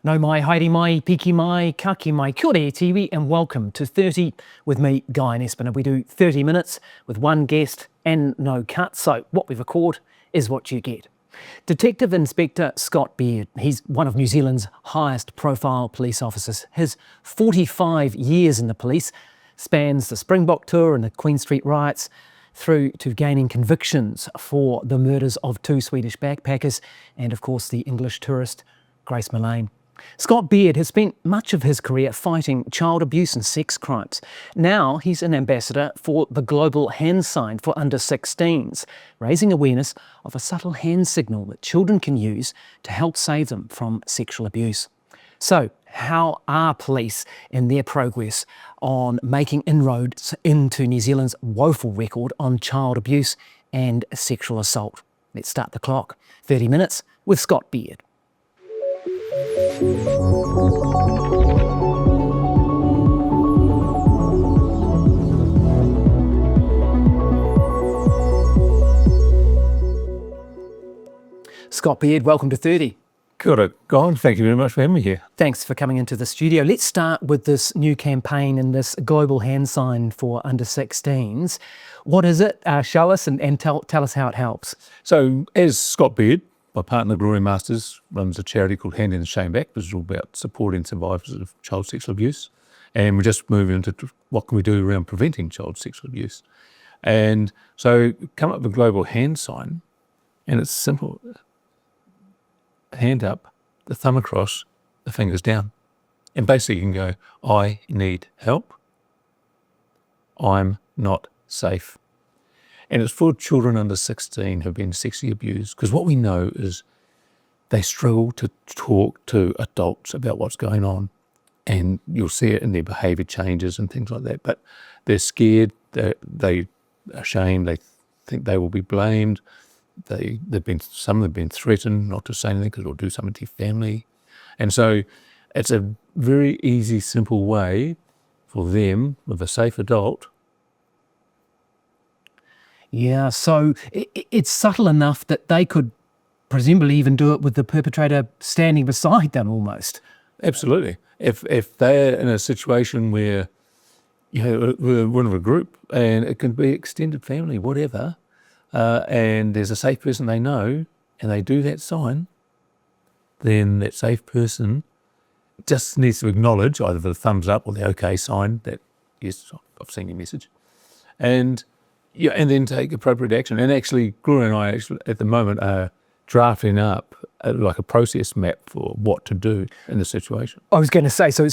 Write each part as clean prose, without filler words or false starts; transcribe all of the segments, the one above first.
No mai, haere mai, piki mai, kaki mai, kia ora e tiwi, and welcome to 30 with me, Guyon Espiner. We do 30 minutes with one guest and no cut, so what we record is what you get. Detective Inspector Scott Beard, he's one of New Zealand's highest profile police officers. His 45 years in the police spans the Springbok tour and the Queen Street riots through to gaining convictions for the murders of 2 Swedish backpackers and of course the English tourist Grace Millane. Scott Beard has spent much of his career fighting child abuse and sex crimes. Now he's an ambassador for the global hand sign for under 16s, raising awareness of a subtle hand signal that children can use to help save them from sexual abuse. So, how are police in their progress on making inroads into New Zealand's woeful record on child abuse and sexual assault? Let's start the clock. 30 minutes with Scott Beard. Scott Beard, welcome to 30. Kia ora, Guyon. Thank you very much for having me here. Thanks for coming into the studio. Let's start with this new campaign and this global hand sign for under 16s. What is it? Show us and tell us how it helps. So, as Scott Beard, my partner Gloria Masters runs a charity called Hand in the Shame Back, which is all about supporting survivors of child sexual abuse. And we're just moving into what can we do around preventing child sexual abuse. And so come up with a global hand sign, and it's simple. Hand up, the thumb across, the fingers down. And basically you can go, I need help. I'm not safe. And it's for children under 16 who've been sexually abused, because what we know is they struggle to talk to adults about what's going on, and you'll see it in their behaviour changes and things like that. But they're scared, they are ashamed, they think they will be blamed. Some have been threatened not to say anything because it'll do something to your family. And so it's a very easy, simple way for them, with a safe adult. Yeah, so it's subtle enough that they could presumably even do it with the perpetrator standing beside them almost. Absolutely. If they're in a situation where, we're one of a group, and it can be extended family, whatever, and there's a safe person they know, and they do that sign, then that safe person just needs to acknowledge either the thumbs up or the okay sign that, yes, I've seen your message. And then take appropriate action. And actually, Gloria and I at the moment are drafting up like a process map for what to do in the situation. I was going to say, so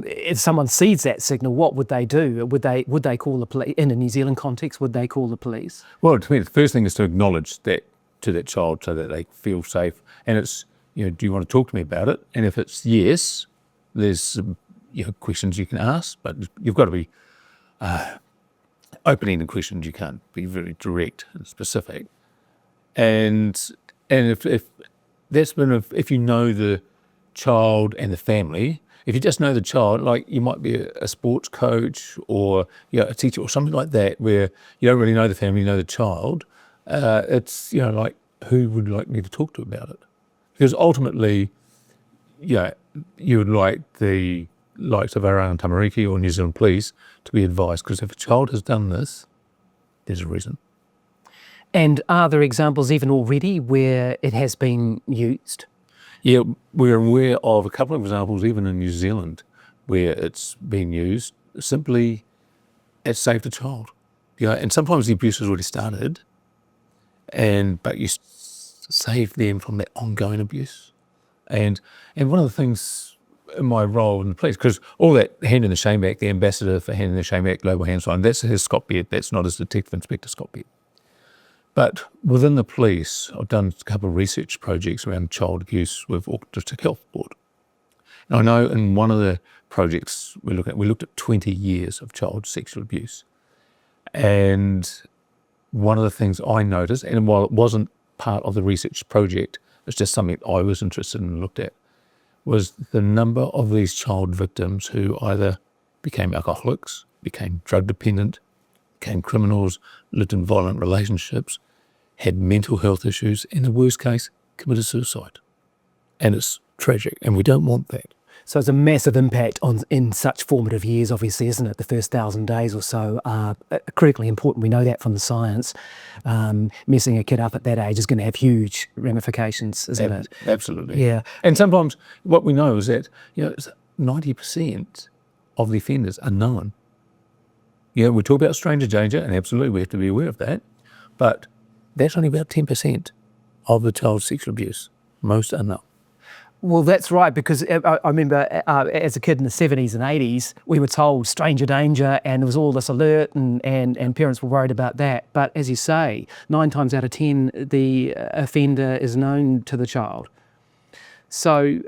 if someone sees that signal, what would they do? Would they call the police? In a New Zealand context, would they call the police? Well, to me, the first thing is to acknowledge that to that child so that they feel safe. And it's, do you want to talk to me about it? And if it's yes, there's some, questions you can ask, but you've got to be open-ended questions. You can't be very direct and specific. And if you know the child and the family, if you just know the child, like you might be a sports coach or a teacher or something like that, where you don't really know the family, you know the child, it's like, who would you like me to talk to about it? Because ultimately, you would like the likes of Around Tamariki or New Zealand Police to be advised, because if a child has done this, there's a reason. And are there examples even already where it has been used? Yeah, we're aware of a couple of examples even in New Zealand where it's been used. Simply, it saved a child. And sometimes the abuse has already started, but you save them from that ongoing abuse. And one of the things in my role in the police, because all that Hand in the Shame Back, the ambassador for Hand in the Shame Back global hand sign, that's his Scott Beard, that's not his Detective Inspector Scott Beard. But within the police, I've done a couple of research projects around child abuse with Autistic Health Board. And I know in one of the projects we looked at 20 years of child sexual abuse. And one of the things I noticed, and while it wasn't part of the research project, it's just something I was interested in and looked at, was the number of these child victims who either became alcoholics, became drug dependent, became criminals, lived in violent relationships, had mental health issues, and in the worst case, committed suicide. And it's tragic, and we don't want that. So it's a massive impact in such formative years, obviously, isn't it? The first 1,000 days or so are critically important. We know that from the science. Messing a kid up at that age is going to have huge ramifications, isn't it? Absolutely. Yeah. And sometimes what we know is that 90% of the offenders are known. We talk about stranger danger, and absolutely we have to be aware of that, but that's only about 10% of the child sexual abuse. Most are not. Well, that's right, because I remember as a kid in the 70s and 80s, we were told stranger danger, and there was all this alert, and parents were worried about that. But as you say, 9 times out of 10, the offender is known to the child. So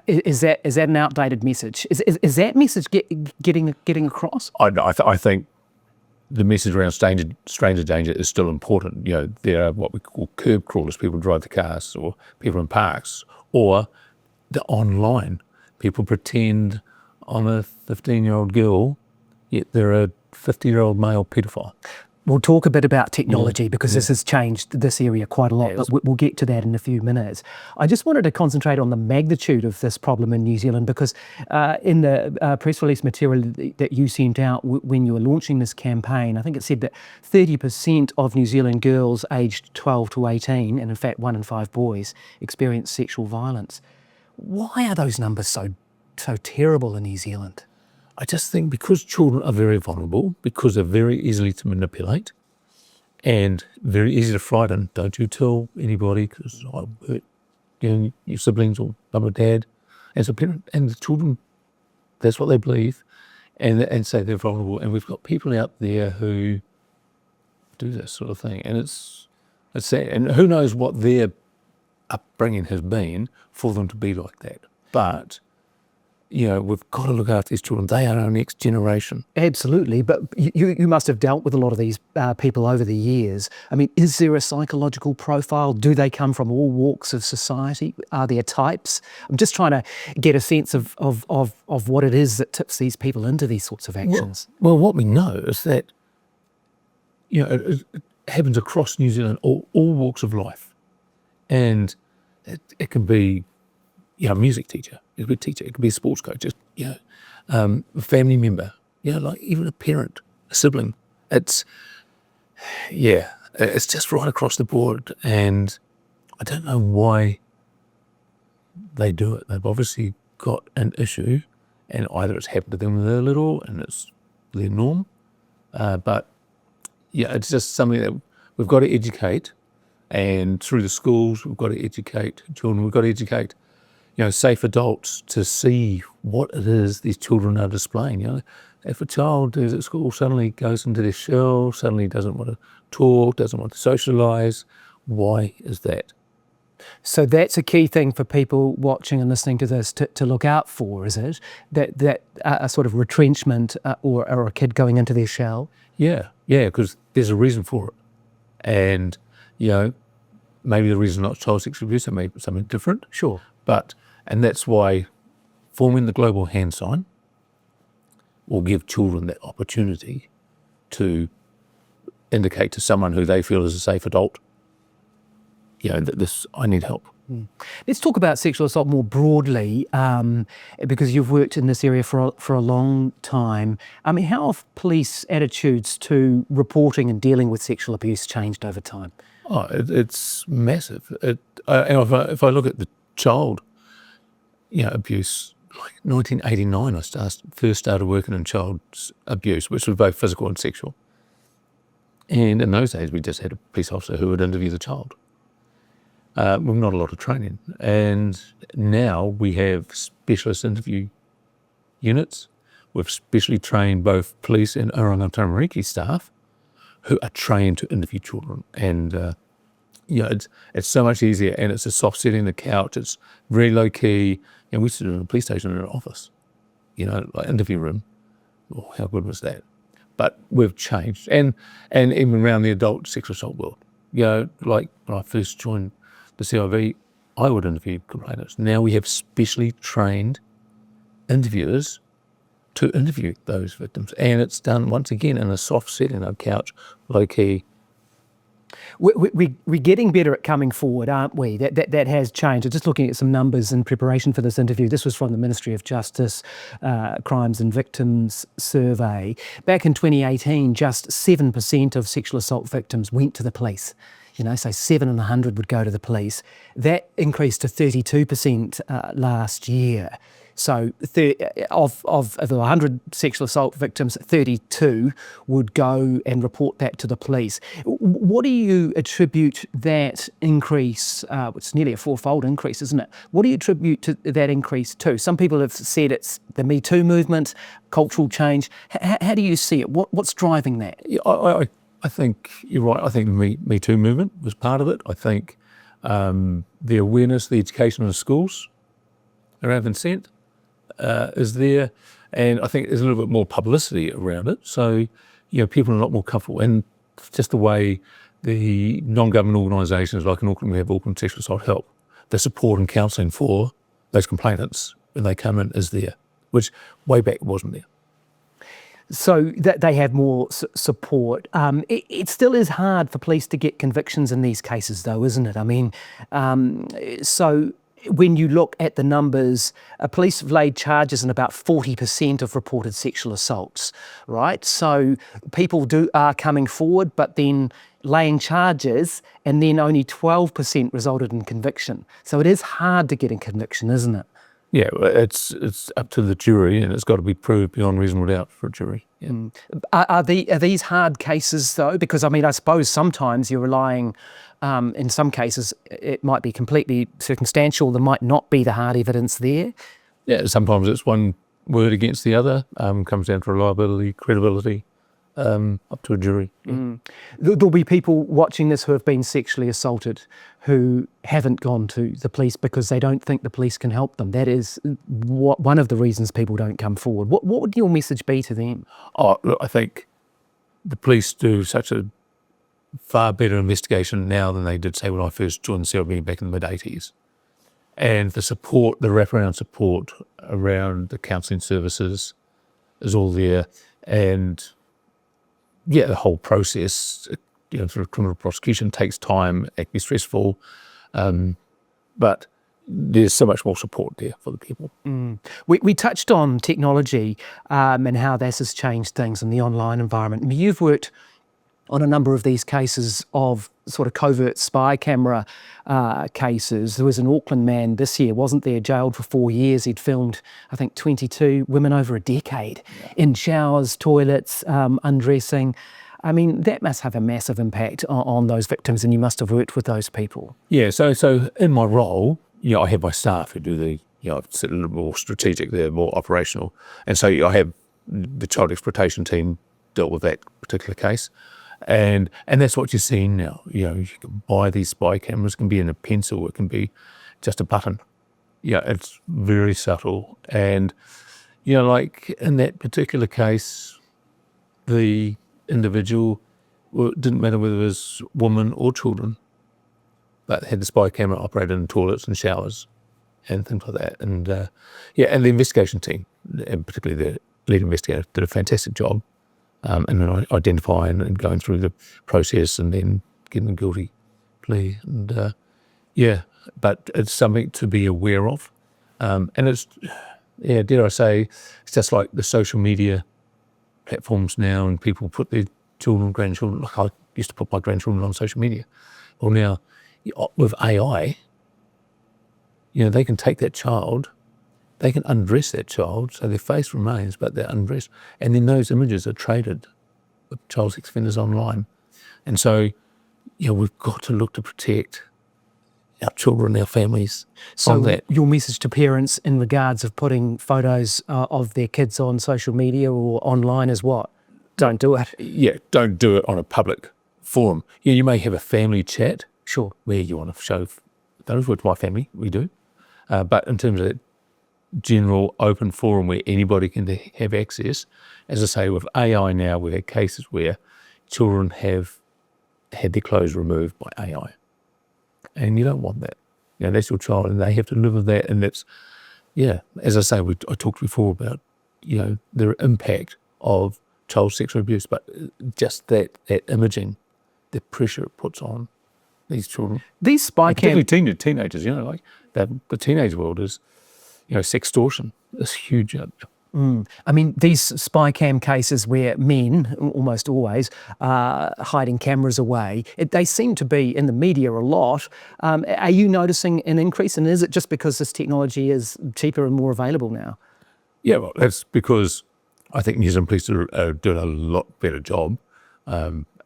is that an outdated message? Is that message getting across? I think the message around stranger danger is still important. There are what we call curb crawlers, people drive the cars, or people in parks, or the online. People pretend I'm a 15-year-old girl, yet they're a 50-year-old male paedophile. We'll talk a bit about technology because this has changed this area quite a lot, but we'll get to that in a few minutes. I just wanted to concentrate on the magnitude of this problem in New Zealand, because in the press release material that you sent out when you were launching this campaign, I think it said that 30% of New Zealand girls aged 12 to 18, and in fact 1 in 5 boys, experience sexual violence. Why are those numbers so terrible in New Zealand? I just think because children are very vulnerable, because they're very easily to manipulate and very easy to frighten. Don't you tell anybody, because I'll hurt your siblings or mum or dad as a parent. And the children, that's what they believe, and say they're vulnerable. And we've got people out there who do this sort of thing, and it's sad. And who knows what their upbringing has been for them to be like that. But we've got to look after these children. They are our next generation. Absolutely, but you must have dealt with a lot of these people over the years. I mean, is there a psychological profile? Do they come from all walks of society? Are there types? I'm just trying to get a sense of what it is that tips these people into these sorts of actions. Well, what we know is that it happens across New Zealand, all walks of life, and it can be a music teacher, it could be a teacher, it could be a sports coach, a family member, like even a parent, a sibling. It's just right across the board, and I don't know why they do it. They've obviously got an issue, and either it's happened to them when they're little and it's their norm, but it's just something that we've got to educate, and through the schools we've got to educate children, we've got to educate safe adults to see what it is these children are displaying. If a child who's at school suddenly goes into their shell, suddenly doesn't want to talk, doesn't want to socialise, why is that? So that's a key thing for people watching and listening to this to look out for, is it? That a sort of retrenchment or a kid going into their shell? Yeah, because there's a reason for it. And, maybe the reason not child sexual abuse, it may be something different. Sure. And that's why forming the global hand sign will give children that opportunity to indicate to someone who they feel is a safe adult, that I need help. Let's talk about sexual assault more broadly, because you've worked in this area for a long time. I mean, how have police attitudes to reporting and dealing with sexual abuse changed over time? Oh, it's massive. And if I look at the child abuse, like 1989, I first started working in child abuse, which was both physical and sexual. And in those days, we just had a police officer who would interview the child. With not a lot of training. And now we have specialist interview units. We've specially trained both police and Oranga Tamariki staff who are trained to interview children. And it's so much easier, and it's a soft setting, the couch, it's very low key. And we sit in a police station in an office, like interview room. Oh, how good was that? But we've changed. And even around the adult sexual assault world. Like when I first joined the CIV, I would interview complainants. Now we have specially trained interviewers to interview those victims. And it's done, once again, in a soft setting, a couch, low key. We're getting better at coming forward, aren't we? That has changed. I'm just looking at some numbers in preparation for this interview. This was from the Ministry of Justice Crimes and Victims Survey. Back in 2018, just 7% of sexual assault victims went to the police. So 7 in 100 would go to the police. That increased to 32% last year. So of the 100 sexual assault victims, 32 would go and report that to the police. What do you attribute that increase, it's nearly a fourfold increase, isn't it? What do you attribute to that increase to? Some people have said it's the Me Too movement, cultural change. How do you see it? What's driving that? Yeah, I think you're right. I think the Me Too movement was part of it. I think the awareness, the education in the schools around consent is there, and I think there's a little bit more publicity around it. So, people are a lot more comfortable, and just the way the non-government organisations like in Auckland, we have Auckland Sexual Assault Help, the support and counselling for those complainants when they come in is there, which way back wasn't there. So that they have more support. It still is hard for police to get convictions in these cases, though, isn't it? I mean, so when you look at the numbers, police have laid charges in about 40% of reported sexual assaults, right? So people are coming forward, but then laying charges, and then only 12% resulted in conviction. So it is hard to get a conviction, isn't it? Yeah, it's up to the jury, and it's got to be proved beyond reasonable doubt for a jury. Yeah. Are these hard cases, though? Because, I suppose sometimes you're relying, in some cases, it might be completely circumstantial. There might not be the hard evidence there. Yeah, sometimes it's one word against the other. Comes down to reliability, credibility, up to a jury. Yeah. There'll be people watching this who have been sexually assaulted who haven't gone to the police because they don't think the police can help them. That is one of the reasons people don't come forward. What would your message be to them? Oh, look, I think the police do such a far better investigation now than they did, say, when I first joined the CLB back in the mid-80s. And the support, the wraparound support around the counselling services is all there. And yeah, the whole process, sort of criminal prosecution takes time, it can be stressful, but there's so much more support there for the people. We touched on technology and how this has changed things in the online environment. You've worked on a number of these cases of sort of covert spy camera cases. There was an Auckland man this year, wasn't there, jailed for 4 years. He'd filmed, I think, 22 women over a decade in showers, toilets, undressing. I mean, that must have a massive impact on those victims, and you must have worked with those people. Yeah, so in my role, I have my staff who do it's a little more strategic, they're more operational. And so I have the child exploitation team dealt with that particular case. And that's what you're seeing now. You can buy these spy cameras, it can be in a pencil, it can be just a button. It's very subtle. And, like in that particular case, the individual, it didn't matter whether it was woman or children, but had the spy camera operated in toilets and showers and things like that. And and the investigation team, and particularly the lead investigator, did a fantastic job. And then identifying and going through the process and then getting a guilty plea. And but it's something to be aware of. And it's, dare I say, it's just like the social media platforms now, and people put their children, grandchildren, like I used to put my grandchildren on social media. Well, now with AI, they can take that child, they can undress that child, so their face remains, but they're undressed. And then those images are traded with child sex offenders online. And so, we've got to look to protect our children, our families from that. So your message to parents in regards of putting photos of their kids on social media or online is what? Don't do it. Yeah, don't do it on a public forum. You may have a family chat. Sure. Where you want to show those with my family, we do. But in terms of that general open forum where anybody can have access, as I say, with AI now, we've had cases where children have had their clothes removed by AI. And you don't want that. That's your child, and they have to live with that. And that's, as I say, I talked before about, the impact of child sexual abuse, but just that imaging, the pressure it puts on these children. These spy And cam particularly teenagers, like the teenage world is, sextortion is huge. I mean, these spy cam cases where men, almost always, are hiding cameras away, they seem to be in the media a lot. Are you noticing an increase? And is it just because this technology is cheaper and more available now? Yeah, well, that's because I think New Zealand Police are doing a lot better job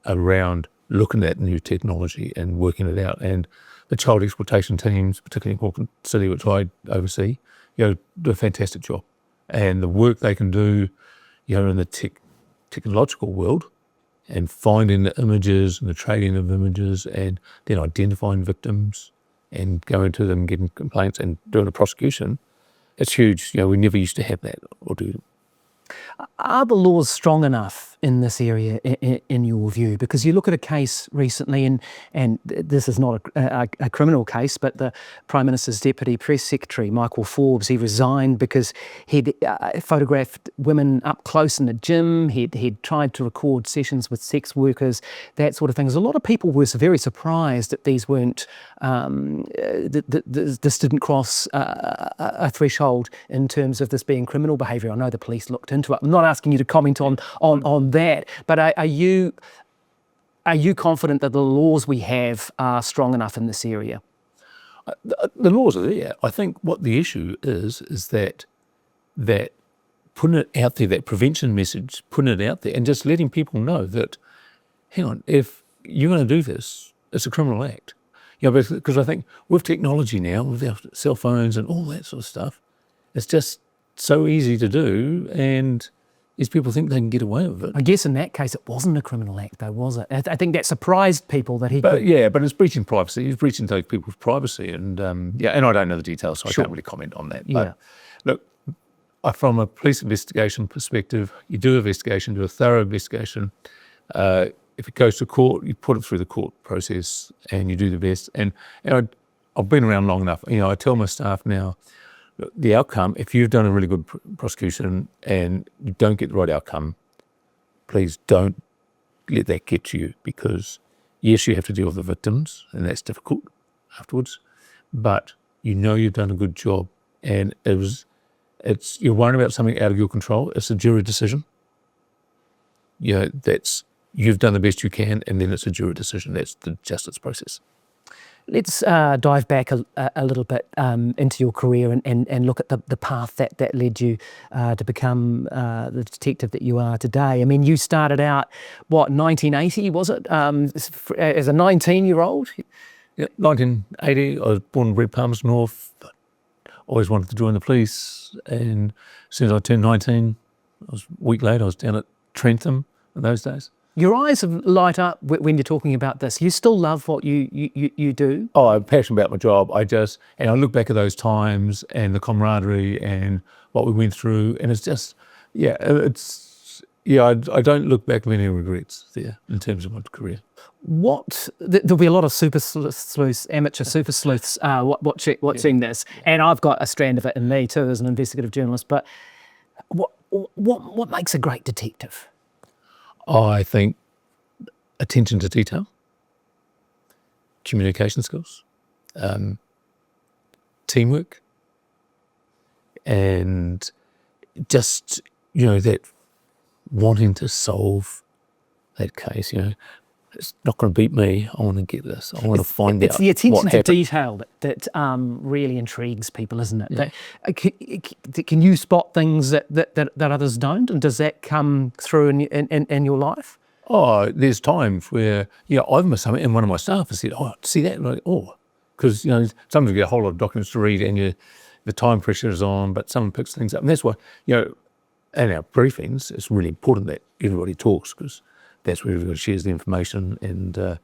around looking at new technology and working it out. And the child exploitation teams, particularly in Auckland City, which I oversee, do a fantastic job. And the work they can do, in the technological world, and finding the images and the trading of images, and then identifying victims and going to them, getting complaints and doing a prosecution, it's huge. We never used to have that or do. Are the laws strong enough in this area, in your view? Because you look at a case recently, and this is not a criminal case, but the Prime Minister's Deputy Press Secretary, Michael Forbes, he resigned because he'd photographed women up close in a gym, he'd tried to record sessions with sex workers, that sort of thing. There's a lot of people were very surprised that these weren't, this didn't cross a threshold in terms of this being criminal behaviour. I know the police looked into it. I'm not asking you to comment on that, but are you confident that the laws we have are strong enough in this area? The laws are there. I think what the issue is that putting it out there, that prevention message, putting it out there and just letting people know that, hang on, if you're going to do this, it's a criminal act. Because I think with technology now, with our cell phones and all that sort of stuff, it's just so easy to do, and these people think they can get away with it. I guess in that case it wasn't a criminal act though, was it? I think that surprised people that he could... Yeah, but it's breaching privacy. He's breaching those people's privacy, and and I don't know the details, so I can't really comment on that. Yeah. But look, from a police investigation perspective, you do an investigation, do a thorough investigation. If it goes to court, you put it through the court process and you do the best. And I've been around long enough. I tell my staff now, the outcome, if you've done a really good prosecution and you don't get the right outcome, please don't let that get to you, because yes, you have to deal with the victims and that's difficult afterwards, but you've done a good job, and you're worrying about something out of your control. It's a jury decision. You've done the best you can, and then it's a jury decision. That's the justice process. Let's dive back a little bit into your career and look at the path that led you to become the detective that you are today. I mean, you started out, 1980, was it, as a 19-year-old? Yeah, 1980. I was born in Red Palms North. Always wanted to join the police, and as soon as I turned 19, a week later, I was down at Trentham in those days. Your eyes light up when you're talking about this. You still love what you do? Oh, I'm passionate about my job. I look back at those times and the camaraderie and what we went through, and it's just, I don't look back with any regrets there in terms of my career. There'll be a lot of super sleuths, amateur super sleuths watching this, and I've got a strand of it in me too as an investigative journalist, but what makes a great detective? I think attention to detail, communication skills, teamwork, and just, that wanting to solve that case. It's not going to beat me. I want to get this. I want to find out. It's the attention what to happened. detail that really intrigues people, isn't it? Yeah. Can you spot things that others don't, and does that come through in your life? Oh, there's times where I've missed something, and one of my staff has said, "Oh, see that?" And I'm like, because sometimes you get a whole lot of documents to read, and the time pressure is on, but someone picks things up, and that's why in our briefings it's really important that everybody talks, because that's where everybody shares the information. And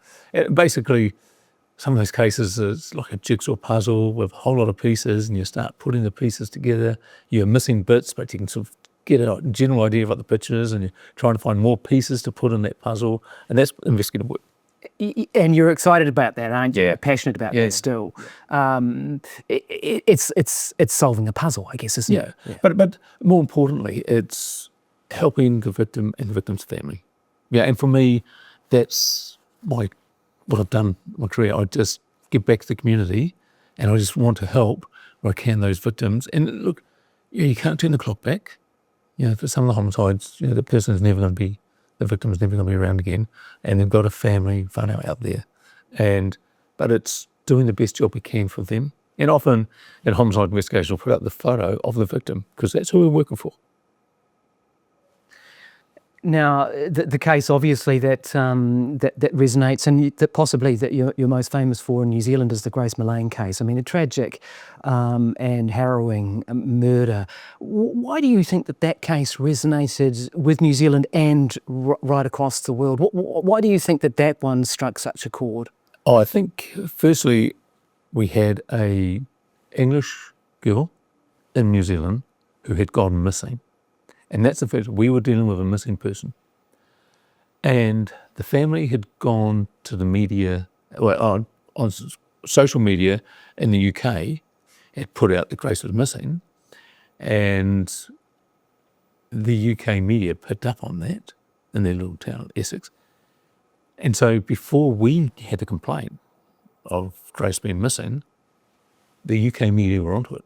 basically, some of those cases, it's like a jigsaw puzzle with a whole lot of pieces, and you start putting the pieces together. You're missing bits, but you can sort of get a general idea of what the picture is, and you're trying to find more pieces to put in that puzzle, and that's investigative work. And you're excited about that, aren't you? Yeah. Passionate about that still. It's solving a puzzle, I guess, isn't it? Yeah. But more importantly, it's helping the victim and the victim's family. Yeah, and for me, that's what I've done in my career. I just give back to the community, and I just want to help where I can those victims. And look, you can't turn the clock back. For some of the homicides, the person is never going to be, the victim is never going to be around again, and they've got a family, whānau out there. But it's doing the best job we can for them. And often in homicide investigation, we'll put up the photo of the victim because that's who we're working for. Now, the case obviously that resonates, and that possibly that you're most famous for in New Zealand is the Grace Millane case. I mean, a tragic and harrowing murder. Why do you think that case resonated with New Zealand and right across the world? Why do you think that one struck such a chord? I think, firstly, we had a English girl in New Zealand who had gone missing. And that's the fact, we were dealing with a missing person. And the family had gone to the media, on social media in the UK, had put out that Grace was missing. And the UK media picked up on that in their little town, Essex. And so before we had the complaint of Grace being missing, the UK media were onto it.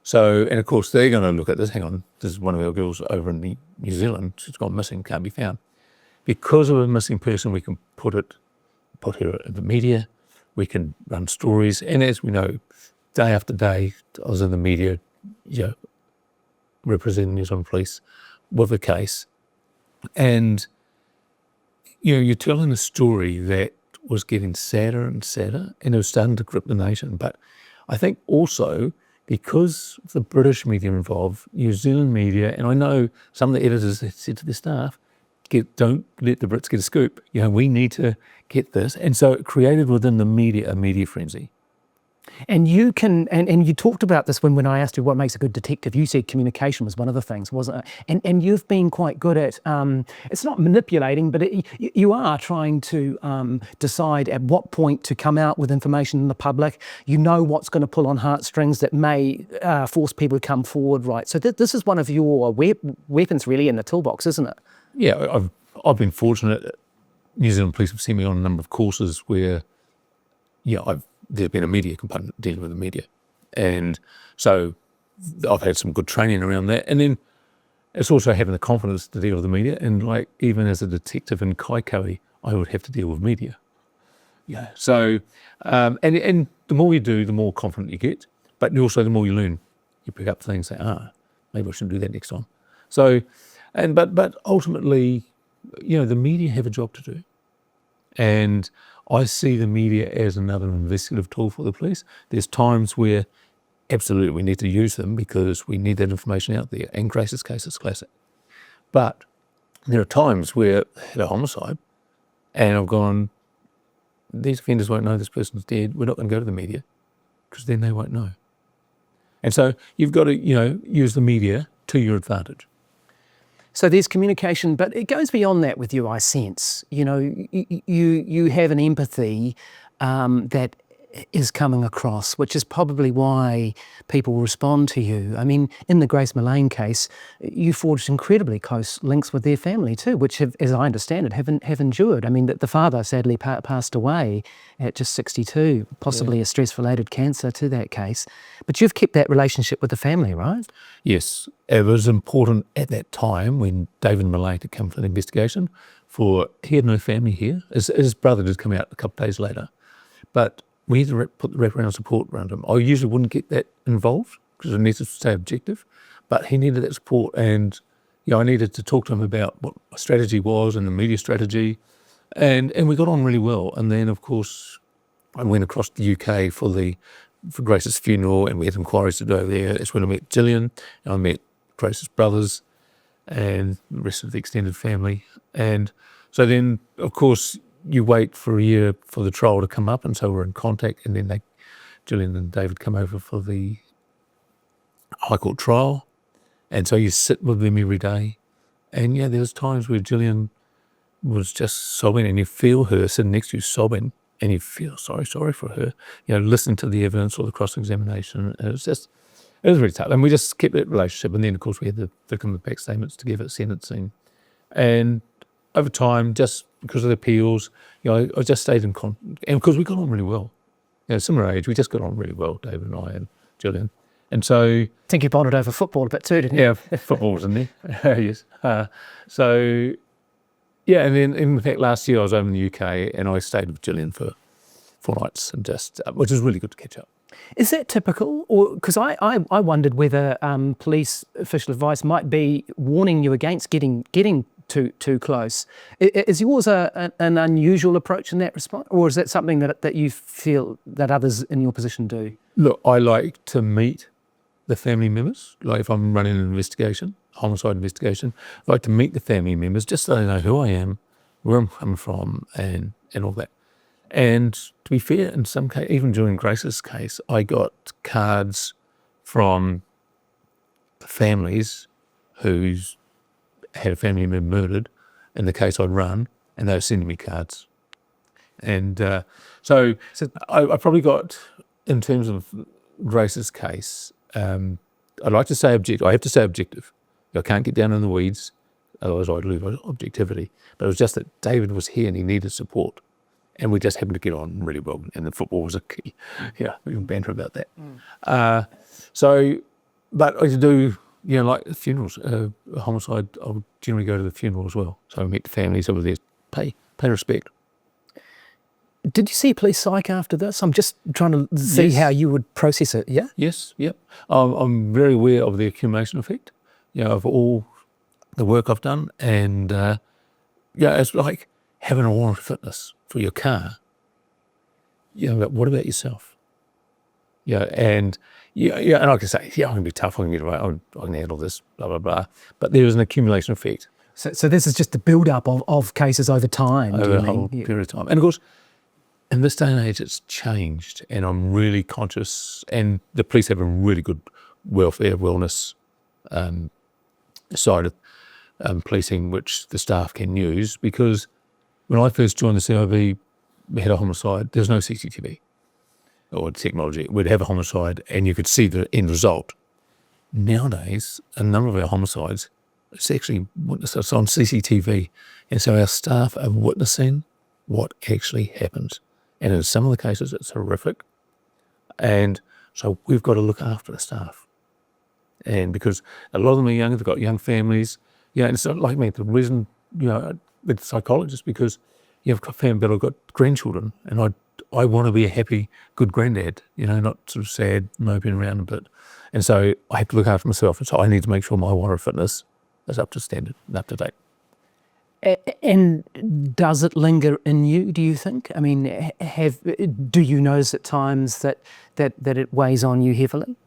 So, and of course, they're going to look at this. Hang on, this is one of our girls over in New Zealand. She's gone missing, can't be found. Because of a missing person, we can put her in the media. We can run stories. And as we know, day after day, I was in the media, representing New Zealand Police with a case. And, you're telling a story that was getting sadder and sadder, and it was starting to grip the nation. But I think also, because the British media involved, New Zealand media, and I know some of the editors had said to their staff, don't let the Brits get a scoop. We need to get this. And so it created within the media a media frenzy. And you can, and you talked about this when I asked you what makes a good detective. You said communication was one of the things, wasn't it? And you've been quite good at, it's not manipulating, but you are trying to decide at what point to come out with information in the public. You know what's going to pull on heartstrings that may force people to come forward, right? So this is one of your weapons really in the toolbox, isn't it? Yeah, I've been fortunate. New Zealand Police have sent me on a number of courses where, there's been a media component dealing with the media. And so I've had some good training around that. And then it's also having the confidence to deal with the media. And even as a detective in Kaikohe, I would have to deal with media. So, and the more you do, the more confident you get. But also the more you learn. You pick up things and say, maybe I shouldn't do that next time. So, but ultimately, the media have a job to do. And I see the media as another investigative tool for the police. There's times where absolutely we need to use them because we need that information out there. And Grace's case is classic. But there are times where I had a homicide and I've gone, these offenders won't know this person's dead. We're not going to go to the media because then they won't know. And so you've got to, use the media to your advantage. So there's communication, but it goes beyond that with you, I sense. You have an empathy that is coming across, which is probably why people respond to you. I mean, in the Grace Millane case, you forged incredibly close links with their family too, which have, as I understand it, have endured. I mean, the father sadly passed away at just 62, possibly a stress-related cancer to that case. But you've kept that relationship with the family, right? Yes, it was important at that time when David Millane had come for the investigation, for he had no family here. His brother did come out a couple of days later. But we had to put the wraparound support around him. I usually wouldn't get that involved because I needed to stay objective, but he needed that support. And I needed to talk to him about what my strategy was and the media strategy. And we got on really well. And then, of course, I went across the UK for Grace's funeral, and we had inquiries to do over there. That's when I met Gillian, and I met Grace's brothers and the rest of the extended family. And so then, of course, you wait for a year for the trial to come up, and so we're in contact, and then Gillian and David come over for the High Court trial, and so you sit with them every day. And there was times where Gillian was just sobbing, and you feel her sitting next to you sobbing, and you feel sorry for her, listen to the evidence or the cross-examination. And it was really tough. And we just kept that relationship. And then, of course, we had the victim impact statements together at sentencing. And over time, just because of the appeals, I just stayed in and because we got on really well. Similar age, we just got on really well, David and I and Gillian. And so... I think you bonded over football a bit too, didn't you? Yeah, football was in there. Yes. So, yeah, and then in fact last year I was over in the UK and I stayed with Gillian for 4 nights and just, which was really good to catch up. Is that typical? Or because I wondered whether police official advice might be warning you against getting too close. Is yours an unusual approach in that response, or is that something that you feel that others in your position do? Look, I like to meet the family members. Like if I'm running an investigation, homicide investigation, I like to meet the family members just so they know who I am, where I'm coming from, and all that. And to be fair, in some case, even during Grace's case, I got cards from families who's had a family member murdered in the case I'd run, and they were sending me cards. And so I probably got, in terms of Grace's case, I'd like to say objective. I have to say objective. I can't get down in the weeds, otherwise I'd lose objectivity. But it was just that David was here and he needed support. And we just happened to get on really well, and the football was a key. Yeah, we can banter about that. But I do, like funerals, homicide, I would generally go to the funeral as well. So I meet the families over there, pay respect. Did you see a police psych after this? I'm just trying to see how you would process it, yeah? Yes, yep. I'm very aware of the accumulation effect, of all the work I've done. And, it's like having a warrant of fitness for your car. But what about yourself? And I can say, I can be tough, I can get away, I can handle this, blah, blah, blah. But there is an accumulation effect. So this is just the build-up of cases over time, over a whole period of time. And of course, in this day and age, it's changed, and I'm really conscious, and the police have a really good welfare, wellness side of policing, which the staff can use, because when I first joined the CIB, we had a homicide, there was no CCTV or technology. We'd have a homicide and you could see the end result. Nowadays, a number of our homicides, it's actually it's on CCTV, and so our staff are witnessing what actually happens. And in some of the cases, it's horrific. And so we've got to look after the staff. And because a lot of them are young, they've got young families, and it's not like me, the reason, the psychologist, because you've got family, but I've got grandchildren, and I want to be a happy, good granddad, not sort of sad, moping around a bit. And so I have to look after myself, and so I need to make sure my warrant of fitness is up to standard and up to date. And does it linger in you, do you think? I mean, do you notice at times that it weighs on you heavily?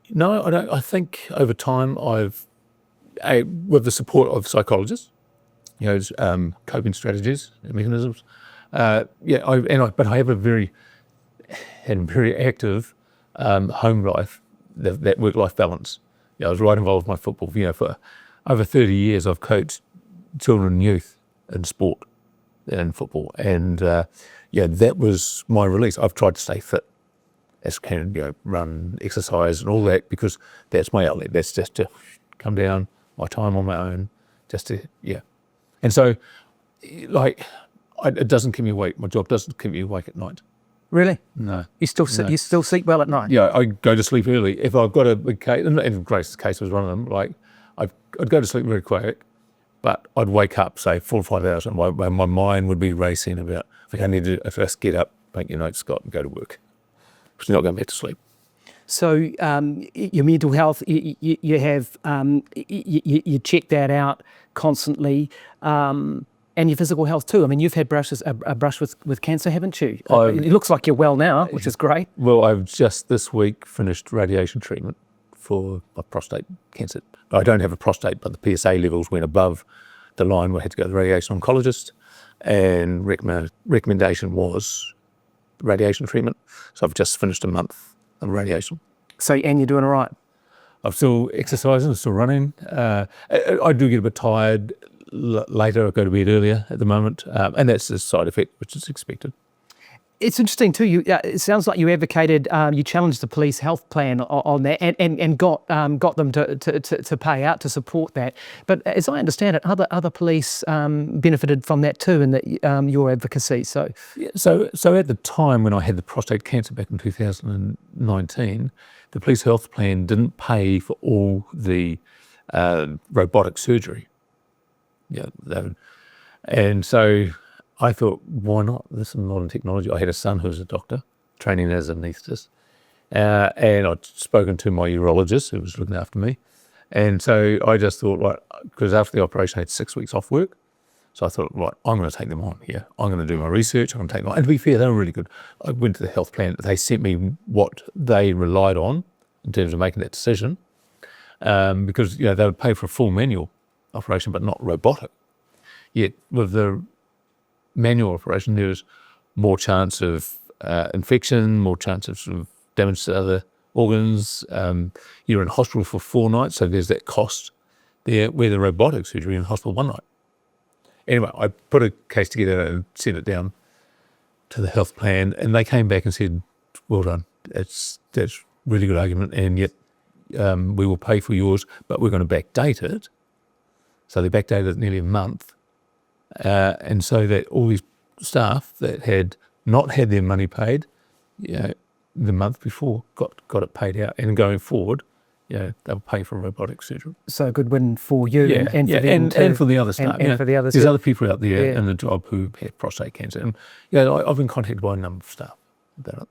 No, I don't. I think over time with the support of psychologists, coping strategies and mechanisms. But I have a very active home life, that work-life balance. I was right involved with my football. For over 30 years, I've coached children and youth in sport and football, and that was my release. I've tried to stay fit as can, run, exercise, and all that, because that's my outlet. That's just to come down, my time on my own, just to And so, it doesn't keep me awake. My job doesn't keep me awake at night. Really? No. You still sleep well at night? Yeah, I go to sleep early. If I've got a big case, and Grace's case was one of them, I'd go to sleep very quick, but I'd wake up, say, 4 or 5 hours, and my mind would be racing about, I need to just get up, make your notes, Scott, and go to work. Because you're not going back to sleep. So your mental health, you have, you check that out constantly, and your physical health too. I mean, you've had a brush with cancer, haven't you? It looks like you're well now, which is great. Well, I've just this week finished radiation treatment for my prostate cancer. I don't have a prostate, but the PSA levels went above the line where I had to go to the radiation oncologist, and recommendation was radiation treatment. So I've just finished a month of radiation. And you're doing all right? I'm still exercising, still running. I do get a bit tired later. I go to bed earlier at the moment, and that's a side effect which is expected. It's interesting too. It sounds like you advocated, you challenged the police health plan on that, and got them to pay out to support that. But as I understand it, other police benefited from that too, in your advocacy. So, Yeah, so at the time when I had the prostate cancer back in 2019, the police health plan didn't pay for all the robotic surgery. Yeah, and so I thought, why not? This is modern technology. I had a son who was a doctor, training as an anaesthetist, and I'd spoken to my urologist who was looking after me. And so I just thought, right, because after the operation I had 6 weeks off work, so I thought, right, I'm going to take them on here. I'm going to do my research. I'm going to take them on. And to be fair, they were really good. I went to the health plan. They sent me what they relied on in terms of making that decision, because they would pay for a full manual operation, but not robotic. Yet with the manual operation, there was more chance of infection, more chance of sort of damage to other organs. You're in hospital for 4 nights, so there's that cost there, where the robotic surgery in hospital 1 night. Anyway, I put a case together and sent it down to the health plan, and they came back and said, well done, that's really good argument, and yet we will pay for yours, but we're going to backdate it. So they backdated it nearly a month. And so that all these staff that had not had their money paid, the month before, got it paid out. And going forward, they'll pay for robotic surgery. So a good win for you and for them too. And for the other staff. And for the others. There's other people out there in the job who have prostate cancer. And I've been contacted by a number of staff about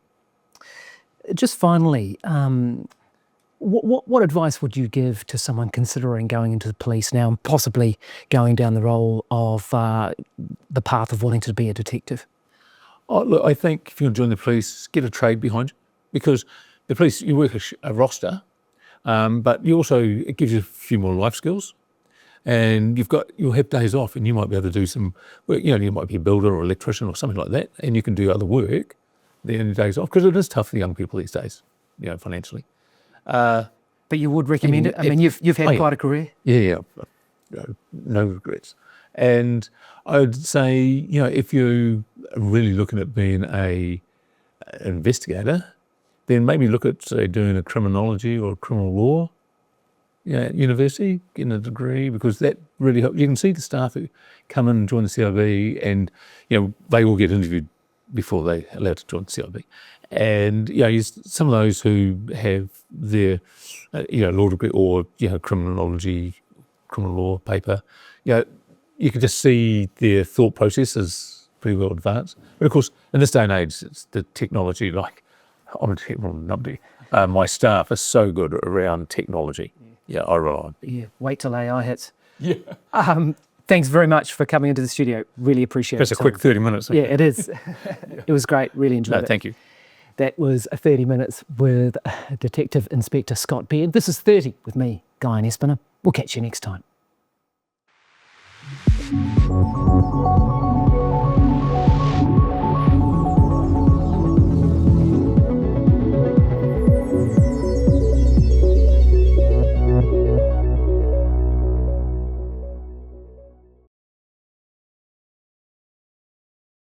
it. Just finally, what advice would you give to someone considering going into the police now and possibly going down the role of the path of wanting to be a detective? Oh, look, I think if you're going to join the police, get a trade behind you, because the police, you work a roster, but you also, it gives you a few more life skills, and you'll have days off, and you might be able to do some work. You might be a builder or electrician or something like that, and you can do other work then in the days off, because it is tough for young people these days, financially. But you would recommend it? I mean, you've had quite a career. Yeah, no regrets. And I would say, if you're really looking at being an investigator, then maybe look at, say, doing a criminology or criminal law at university, getting a degree, because that really helps. You can see the staff who come in and join the CIB, and they all get interviewed before they're allowed to join the CIB. And some of those who have their law degree or criminology, criminal law paper, you can just see their thought process is pretty well advanced. But of course, in this day and age, it's the technology. Like, I'm a technical numpty. My staff are so good around technology. Yeah, I rely on. Yeah, wait till AI hits. Yeah. Thanks very much for coming into the studio. Really appreciate it. That's a quick 30 minutes. Yeah, it is. It was great. Really enjoyed it. Thank you. That was 30 minutes with Detective Inspector Scott Beard. This is 30 with me, Guyon Espiner. We'll catch you next time.